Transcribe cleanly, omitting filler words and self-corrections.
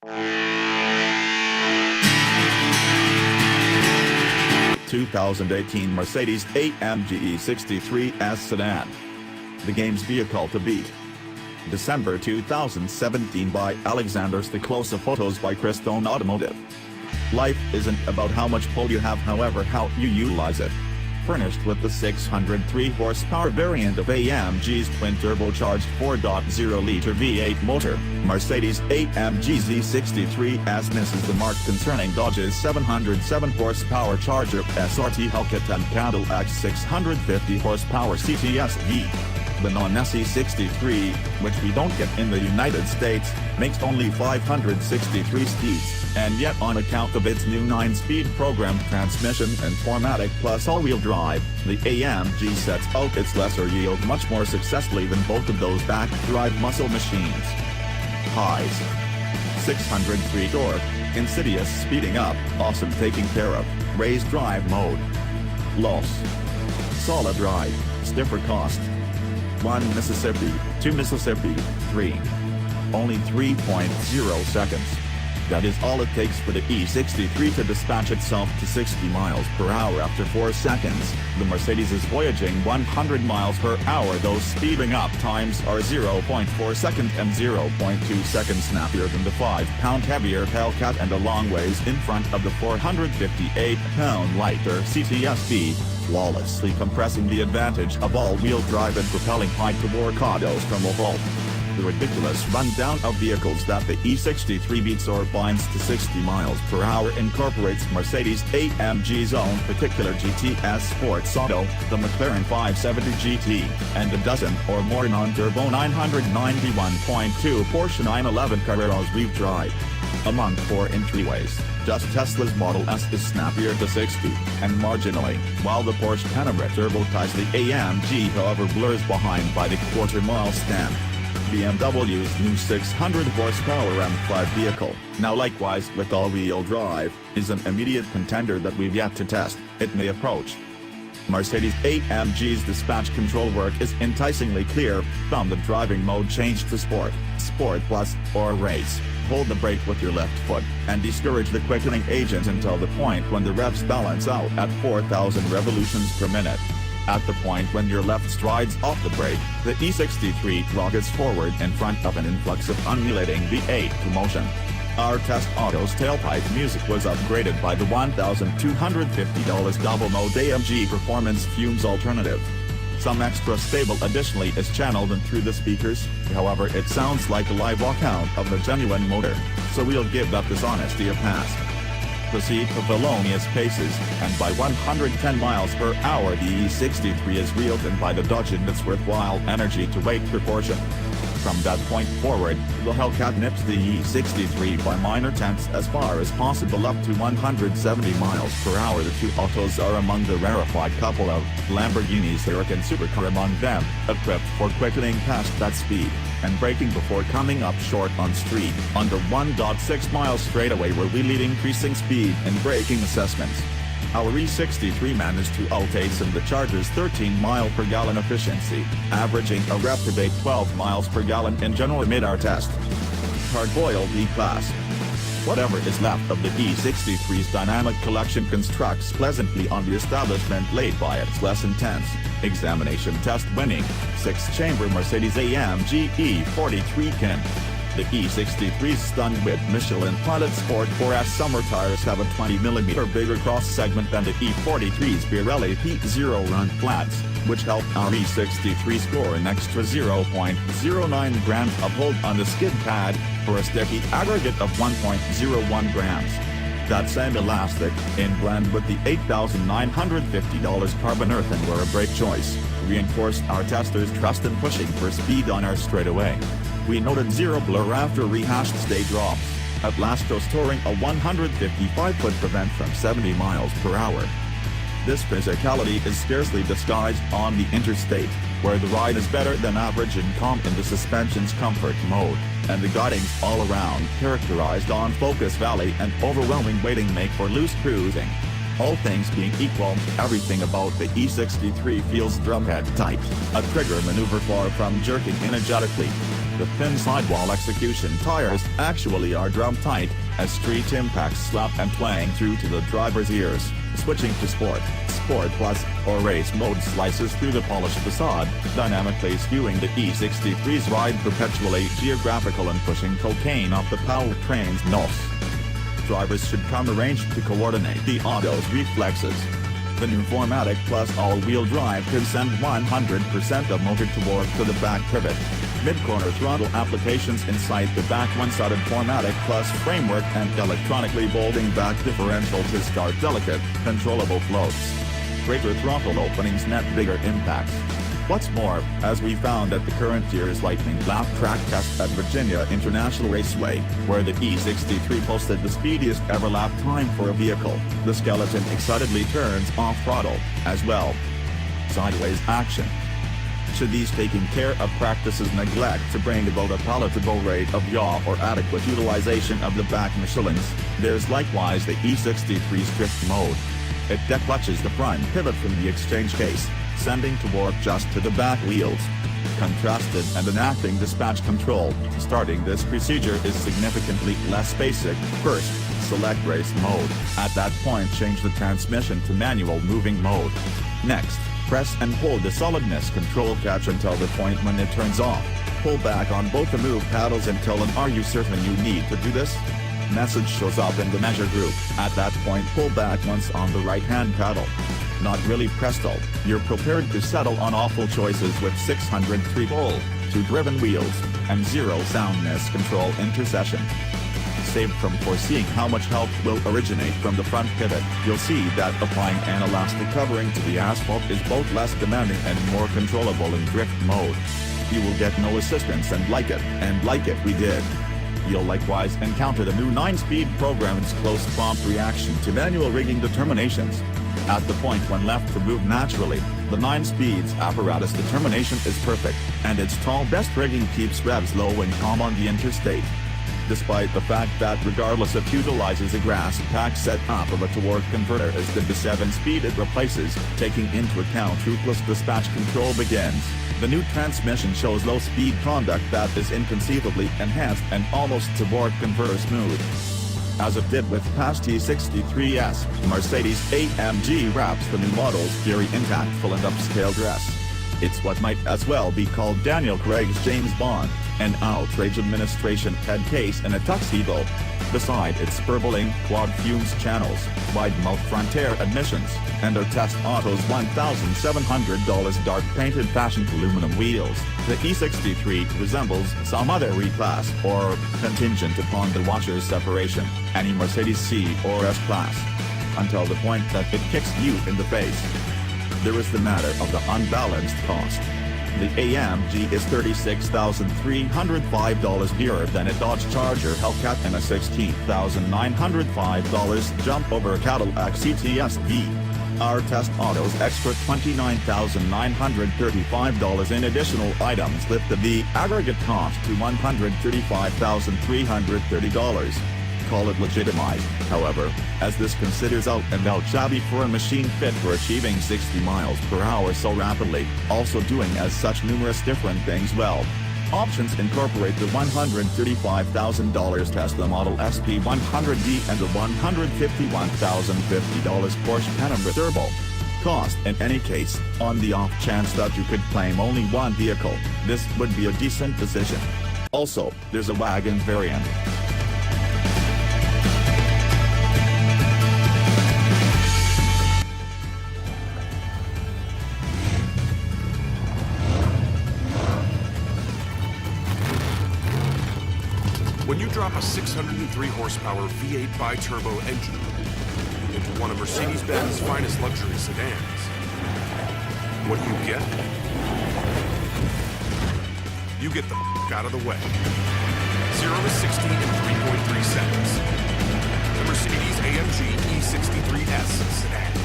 2018 Mercedes-AMG E63 S Sedan. The game's vehicle to beat. December 2017 by Alexander Stiklosa. Photos by Crestone Automotive. Life isn't about how much pull you have, however how you utilize it. Furnished with the 603 horsepower variant of AMG's twin-turbocharged 4.0-liter V8 motor, Mercedes-AMG E63 S misses the mark concerning Dodge's 707 horsepower Charger SRT Hellcatand Cadillac 650 horsepower CTS-V. The non-SE63, which we don't get in the United States, makes only 563 steeds, and yet on account of its new 9-speed programmed transmission and 4MATIC plus all-wheel drive, the AMG sets out its lesser yield much more successfully than both of those back-drive muscle machines. Highs: 603 torque, insidious speeding up, awesome taking care of, raised drive mode. Loss: solid ride, stiffer cost. 1 Mississippi, 2 Mississippi, 3. Only 3.0 seconds. That is all it takes for the E63 to dispatch itself to 60 miles per hour after 4 seconds. The Mercedes is voyaging 100 miles per hour. Those speeding up times are 0.4 seconds and 0.2 seconds snappier than the 5-pound heavier Hellcat and a long ways in front of the 458-pound lighter CTS-V, flawlessly compressing the advantage of all-wheel drive and propelling high turbocharged from a halt. The ridiculous rundown of vehicles that the E63 beats or binds to 60 miles per hour incorporates Mercedes-AMG's own particular GTS sports auto, the McLaren 570 GT, and a dozen or more non-turbo 991.2 Porsche 911 Carreras rev drive. Among 4 entryways, just Tesla's Model S is snappier to 60, and marginally, while the Porsche Panamera Turbo ties the AMG however blurs behind by the quarter-mile stand. BMW's new 600 horsepower M5 vehicle, now likewise with all-wheel drive, is an immediate contender that we've yet to test. It may approach. Mercedes-AMG's dispatch control work is enticingly clear. From the driving mode change to Sport, Sport Plus, or Race. Hold the brake with your left foot, and discourage the quickening agent until the point when the revs balance out at 4,000 revolutions per minute. At the point when your left strides off the brake, the E63 rockets forward in front of an influx of undulating V8 commotion. Our test auto's tailpipe music was upgraded by the $1,250 double-mode AMG Performance Fumes alternative. Some extra stable additionally is channeled in through the speakers, however it sounds like a live account of the genuine motor, so we'll give that dishonesty a pass. Proceed to felonious paces, and by 110 miles per hour the E63 is reeled in by the Dodge in its worthwhile energy-to-weight proportion. From that point forward, the Hellcat nips the E63 by minor tenths as far as possible up to 170 miles per hour. The two autos are among the rarefied couple of Lamborghini's Huracan supercar among them, equipped for quickening past that speed, and braking before coming up short on street. Under 1.6 miles straightaway were we lead increasing speed and braking assessments. Our E63 managed to outpace in the Charger's 13-mile-per-gallon efficiency, averaging a reprobate 12 miles per gallon in general mid our test. Hard-boiled E-Class. Whatever is left of the E63's dynamic collection constructs pleasantly on the establishment laid by its less intense, examination test-winning, 6-chamber Mercedes-AMG E63 kin. The E63's stunned with Michelin Pilot Sport 4S summer tires have a 20mm bigger cross-segment than the E43's Pirelli P0 run flats, which help our E63 score an extra 0.09 grams of hold on the skid pad, for a sticky aggregate of 1.01 grams. That semi-elastic, in blend with the $8,950 carbon earthenware brake choice, reinforced our testers' trust in pushing for speed on our straightaway. We noted zero blur after rehashed stage drops, at last restoring a 155-foot prevent from 70 miles per hour. This physicality is scarcely disguised on the interstate, where the ride is better than average and calm in the suspension's comfort mode, and the guidings all around characterized on Focus Valley and overwhelming weighting make for loose cruising. All things being equal, everything about the E63 feels drumhead tight, a trigger maneuver far from jerking energetically. The thin sidewall execution tires actually are drum tight, as street impacts slap and twang through to the driver's ears. Switching to Sport, Sport Plus, or Race mode slices through the polished facade, dynamically skewing the E63's ride perpetually geographical and pushing cocaine off the powertrain's nose. Drivers should come arranged to coordinate the auto's reflexes. The new 4MATIC Plus all-wheel drive can send 100% of motor torque to the back pivot. Mid-corner throttle applications inside the back one-sided 4MATIC Plus framework and electronically bolting back differential to start delicate, controllable floats. Greater throttle openings net bigger impacts. What's more, as we found at the current year's lightning lap track test at Virginia International Raceway, where the E63 posted the speediest ever lap time for a vehicle, the skeleton excitedly turns off throttle, as well. Sideways action. Should these taking care of practices neglect to bring about a palatable rate of yaw or adequate utilization of the back Michelins, there's likewise the E63's drift mode. It declutches the front pivot from the exchange case, sending torque just to the back wheels. Contrasted and enacting dispatch control, starting this procedure is significantly less basic. First, select race mode. At that point change the transmission to manual moving mode. Next, press and hold the solidness control catch until the point when it turns off. Pull back on both the move paddles until an "Are you certain you need to do this?" message shows up in the measure group. At that point pull back once on the right-hand paddle. Not really presto, you're prepared to settle on awful choices with 603V, 2-driven wheels, and 0 soundness control intercession. Saved from foreseeing how much help will originate from the front pivot, you'll see that applying an elastic covering to the asphalt is both less demanding and more controllable in drift mode. You will get no assistance and like it we did. You'll likewise encounter the new 9-speed program's close prompt reaction to manual rigging determinations. At the point when left to move naturally, the 9-speed's apparatus determination is perfect, and its tall best rigging keeps revs low and calm on the interstate. Despite the fact that regardless if utilizes a grass pack setup of a torque converter as did the 7-speed it replaces, taking into account ruthless dispatch control begins, the new transmission shows low-speed conduct that is inconceivably enhanced and almost torque converter smooth. As it did with past E63 S, Mercedes-AMG wraps the new model's very impactful and upscale dress. It's what might as well be called Daniel Craig's James Bond, an outrage administration head case in a tuxedo. Beside its burbling quad-fumes channels, wide-mouth Frontier admissions, and our test auto's $1,700 dark-painted fashioned aluminum wheels, the E63 resembles some other reclass or contingent upon the washer's separation, any Mercedes C or S class. Until the point that it kicks you in the face. There is the matter of the unbalanced cost. The AMG is $36,305 dearer than a Dodge Charger Hellcat and a $16,905 jump over a Cadillac CTS-V. Our test auto's extra $29,935 in additional items lifted the aggregate cost to $135,330. Call it legitimized, however, as this considers out-and-out shabby for a machine fit for achieving 60 miles per hour so rapidly, also doing as such numerous different things well. Options incorporate the $135,000 Tesla Model SP100D and the $151,050 Porsche Panamera Turbo. Cost in any case, on the off chance that you could claim only one vehicle, this would be a decent decision. Also, there's a wagon variant. When you drop a 603 horsepower V8 bi-turbo engine into one of Mercedes-Benz finest luxury sedans, what do you get? You get the out of the way. 0 to 60 in 3.3 seconds. The Mercedes-AMG E63 S Sedan.